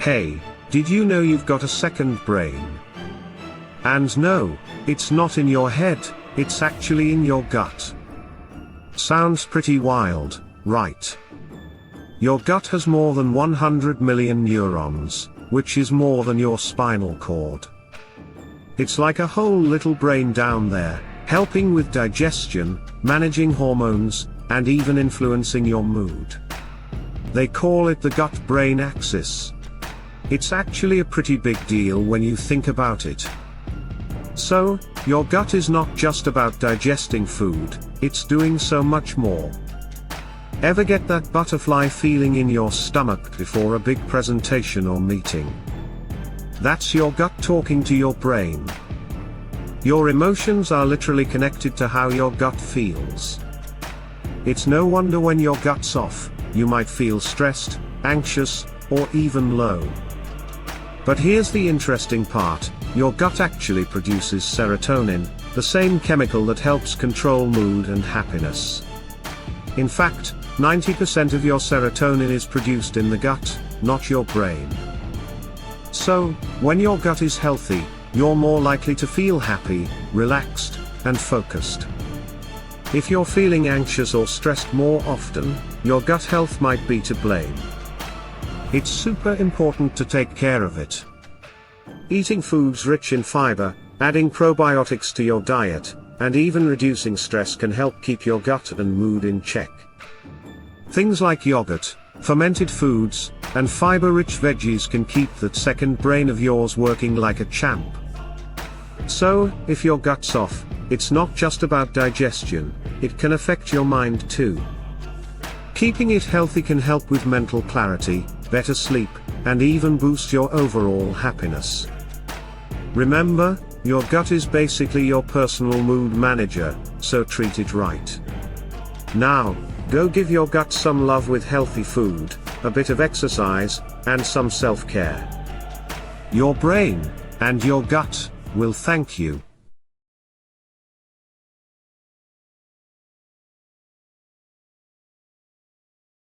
Hey, did you know you've got a second brain? And no, it's not in your head, it's actually in your gut. Sounds pretty wild, right? Your gut has more than 100 million neurons, which is more than your spinal cord. It's like a whole little brain down there, helping with digestion, managing hormones, and even influencing your mood. They call it the gut-brain axis. It's actually a pretty big deal when you think about it. So, your gut is not just about digesting food, it's doing so much more. Ever get that butterfly feeling in your stomach before a big presentation or meeting? That's your gut talking to your brain. Your emotions are literally connected to how your gut feels. It's no wonder when your gut's off, you might feel stressed, anxious, or even low. But here's the interesting part, your gut actually produces serotonin, the same chemical that helps control mood and happiness. In fact, 90% of your serotonin is produced in the gut, not your brain. So, when your gut is healthy, you're more likely to feel happy, relaxed, and focused. If you're feeling anxious or stressed more often, your gut health might be to blame. It's super important to take care of it. Eating foods rich in fiber, adding probiotics to your diet, and even reducing stress can help keep your gut and mood in check. Things like yogurt, fermented foods, and fiber-rich veggies can keep that second brain of yours working like a champ. So, if your gut's off, it's not just about digestion, it can affect your mind too. Keeping it healthy can help with mental clarity, better sleep, and even boost your overall happiness. Remember, your gut is basically your personal mood manager, so treat it right. Now, go give your gut some love with healthy food, a bit of exercise, and some self-care. Your brain, and your gut, will thank you.